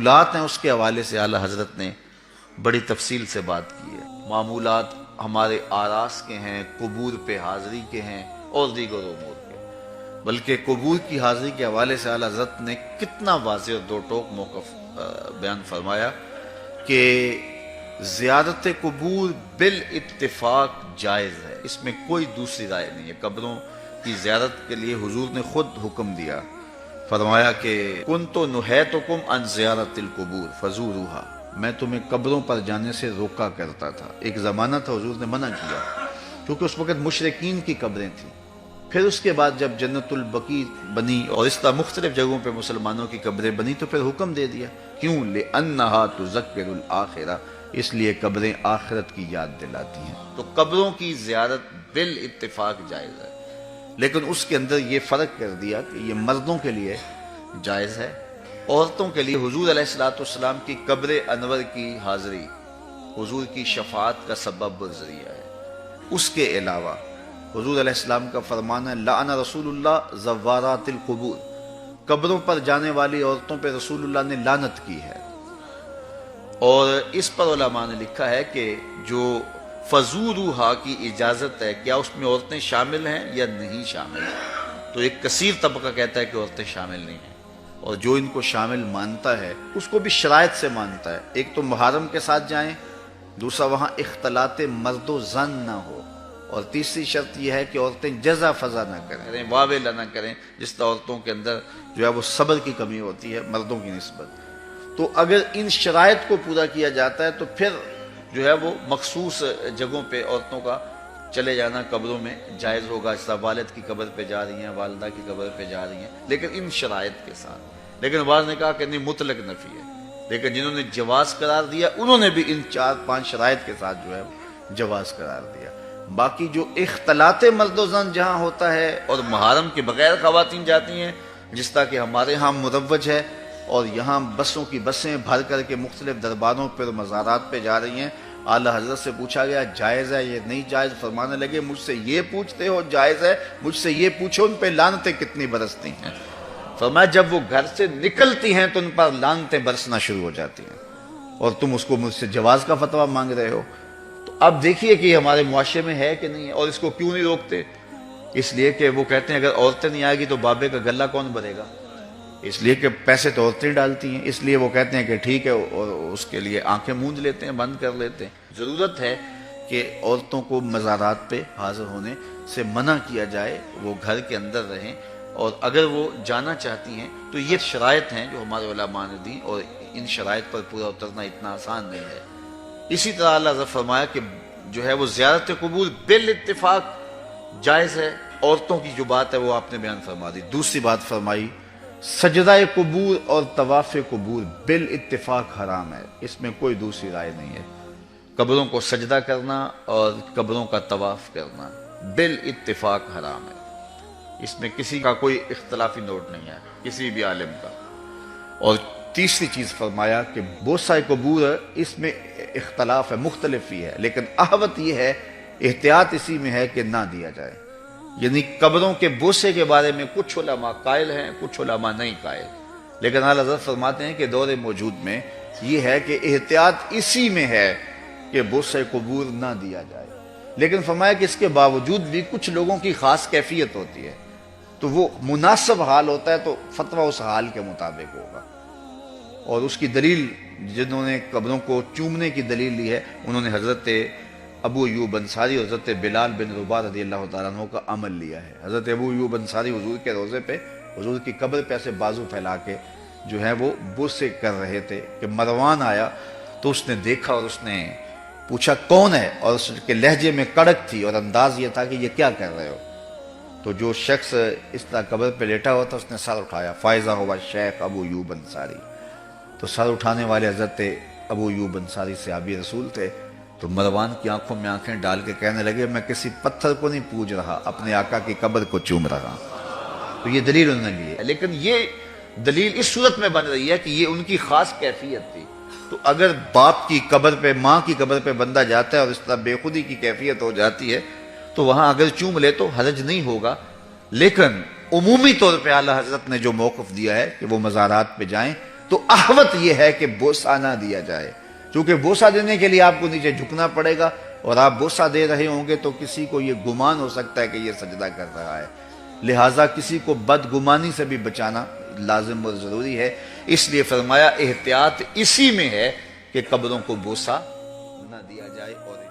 معمولات ہیں اس کے حوالے سے اعلیٰ حضرت نے بڑی تفصیل سے بات کی ہے۔ معمولات ہمارے آراس کے ہیں، قبور پہ حاضری کے ہیں اور دیگر امور کے، بلکہ قبور کی حاضری کے حوالے سے اعلیٰ حضرت نے کتنا واضح اور دو ٹوک موقف بیان فرمایا کہ زیارت قبور بالاتفاق جائز ہے، اس میں کوئی دوسری رائے نہیں ہے۔ قبروں کی زیارت کے لیے حضور نے خود حکم دیا، فرمایا کہ کنت نہیتکم عن زیارت القبور فزوروہا، میں تمہیں قبروں پر جانے سے روکا کرتا تھا۔ ایک زمانہ تھا حضور نے منع کیا کیونکہ اس وقت مشرکین کی قبریں تھیں۔ پھر اس کے بعد جب جنت البقیع بنی اور اس طرح مختلف جگہوں پہ مسلمانوں کی قبریں بنی تو پھر حکم دے دیا، کیوں؟ لِأَنَّهَا تُذَكِّرُ الْآخِرَةَ، اس لیے قبریں آخرت کی یاد دلاتی ہیں۔ تو قبروں کی زیارت بالاتفاق جائز ہے، لیکن اس کے اندر یہ فرق کر دیا کہ یہ مردوں کے لیے جائز ہے، عورتوں کے لیے حضور علیہ السلام کی قبر انور کی حاضری حضور کی شفاعت کا سبب و ذریعہ ہے۔ اس کے علاوہ حضور علیہ السلام کا فرمان ہے لعن رسول اللہ زوارات القبور، قبروں پر جانے والی عورتوں پہ رسول اللہ نے لعنت کی ہے۔ اور اس پر علماء نے لکھا ہے کہ جو فزوروہا کی اجازت ہے، کیا اس میں عورتیں شامل ہیں یا نہیں شامل ہیں؟ تو ایک کثیر طبقہ کہتا ہے کہ عورتیں شامل نہیں ہیں، اور جو ان کو شامل مانتا ہے اس کو بھی شرائط سے مانتا ہے۔ ایک تو محرم کے ساتھ جائیں، دوسرا وہاں اختلاط مرد و زن نہ ہو، اور تیسری شرط یہ ہے کہ عورتیں جزا فضا نہ کریں، واویلا نہ کریں، جس طرح عورتوں کے اندر جو ہے وہ صبر کی کمی ہوتی ہے مردوں کی نسبت۔ تو اگر ان شرائط کو پورا کیا جاتا ہے تو پھر جو ہے وہ مخصوص جگہوں پہ عورتوں کا چلے جانا قبروں میں جائز ہوگا، اس طرح والد کی قبر پہ جا رہی ہیں، والدہ کی قبر پہ جا رہی ہیں، لیکن ان شرائط کے ساتھ۔ لیکن بعض نے کہا کہ نہیں، مطلق نفی ہے، لیکن جنہوں نے جواز قرار دیا انہوں نے بھی ان 4-5 شرائط کے ساتھ جو ہے جواز قرار دیا۔ باقی جو اختلاط مرد و زن جہاں ہوتا ہے اور محرم کے بغیر خواتین جاتی ہیں، جس طرح کہ ہمارے ہاں مروج ہے، اور یہاں بسوں کی بسیں بھر کر کے مختلف درباروں پر مزارات پہ جا رہی ہیں، اعلیٰ حضرت سے پوچھا گیا جائز ہے یہ نہیں جائز، فرمانے لگے مجھ سے یہ پوچھتے ہو جائز ہے، مجھ سے یہ پوچھو ان پہ لعنتیں کتنی برستی ہیں۔ فرمایا جب وہ گھر سے نکلتی ہیں تو ان پر لعنتیں برسنا شروع ہو جاتی ہیں، اور تم اس کو مجھ سے جواز کا فتویٰ مانگ رہے ہو۔ تو اب دیکھیے کہ یہ ہمارے معاشرے میں ہے کہ نہیں ہے، اور اس کو کیوں نہیں روکتے؟ اس لیے کہ وہ کہتے ہیں اگر عورتیں نہیں آئے گی تو بابے کا غلہ کون بھرے گا، اس لیے کہ پیسے تو عورتیں ڈالتی ہیں، اس لیے وہ کہتے ہیں کہ ٹھیک ہے، اور اس کے لیے آنکھیں موند لیتے ہیں، بند کر لیتے ہیں۔ ضرورت ہے کہ عورتوں کو مزارات پہ حاضر ہونے سے منع کیا جائے، وہ گھر کے اندر رہیں، اور اگر وہ جانا چاہتی ہیں تو یہ شرائط ہیں جو ہمارے علماء نے دی، اور ان شرائط پر پورا اترنا اتنا آسان نہیں ہے۔ اسی طرح اللہ نے فرمایا کہ جو ہے وہ زیارت قبور بالاتفاق جائز ہے۔ عورتوں کی جو بات ہے وہ آپ نے بیان فرما دی۔ دوسری بات فرمائی سجدہ قبور اور طواف قبور بالاتفاق حرام ہے، اس میں کوئی دوسری رائے نہیں ہے۔ قبروں کو سجدہ کرنا اور قبروں کا طواف کرنا بالاتفاق حرام ہے، اس میں کسی کا کوئی اختلافی نوٹ نہیں ہے، کسی بھی عالم کا۔ اور تیسری چیز فرمایا کہ بوسہ قبور اس میں اختلاف ہے، مختلف ہی ہے، لیکن احوط یہ ہے، احتیاط اسی میں ہے کہ نہ دیا جائے۔ یعنی قبروں کے بوسے کے بارے میں کچھ علماء قائل ہیں، کچھ علماء نہیں قائل، لیکن اعلیٰ حضرت فرماتے ہیں کہ دور موجود میں یہ ہے کہ احتیاط اسی میں ہے کہ بوسہ قبور نہ دیا جائے۔ لیکن فرمایا کہ اس کے باوجود بھی کچھ لوگوں کی خاص کیفیت ہوتی ہے، تو وہ مناسب حال ہوتا ہے تو فتویٰ اس حال کے مطابق ہوگا۔ اور اس کی دلیل جنہوں نے قبروں کو چومنے کی دلیل لی ہے، انہوں نے حضرت ابو ایوب انصاری اور حضرت بلال بن رباح رضی اللہ تعالیٰ عنہ کا عمل لیا ہے۔ حضرت ابو ایوب انصاری حضور کے روضے پہ، حضور کی قبر پہ ایسے بازو پھیلا کے جو ہے وہ بوسے کر رہے تھے کہ مروان آیا تو اس نے دیکھا اور اس نے پوچھا کون ہے، اور اس کے لہجے میں کڑک تھی اور انداز یہ تھا کہ یہ کیا کر رہے ہو۔ تو جو شخص اس طرح قبر پہ لیٹا ہوا تھا اس نے سر اٹھایا، فائزہ ہوا شیخ ابو ایوب انصاری۔ تو سر اٹھانے والے حضرت ابو ایوب انصاری صحابی رسول تھے، تو مروان کی آنکھوں میں آنکھیں ڈال کے کہنے لگے میں کسی پتھر کو نہیں پوج رہا، اپنے آقا کی قبر کو چوم رہا۔ تو یہ دلیل انہوں نے لی ہے، لیکن یہ دلیل اس صورت میں بن رہی ہے کہ یہ ان کی خاص کیفیت تھی۔ تو اگر باپ کی قبر پہ، ماں کی قبر پہ بندہ جاتا ہے اور اس طرح بے خودی کی کیفیت ہو جاتی ہے تو وہاں اگر چوم لے تو حرج نہیں ہوگا، لیکن عمومی طور پہ اعلیٰ حضرت نے جو موقف دیا ہے کہ وہ مزارات پہ جائیں تو تو احوط یہ ہے کہ بوسہ نہ دیا جائے، چونکہ بوسہ دینے کے لیے آپ کو نیچے جھکنا پڑے گا، اور آپ بوسہ دے رہے ہوں گے تو کسی کو یہ گمان ہو سکتا ہے کہ یہ سجدہ کر رہا ہے، لہٰذا کسی کو بدگمانی سے بھی بچانا لازم اور ضروری ہے۔ اس لیے فرمایا احتیاط اسی میں ہے کہ قبروں کو بوسہ نہ دیا جائے اور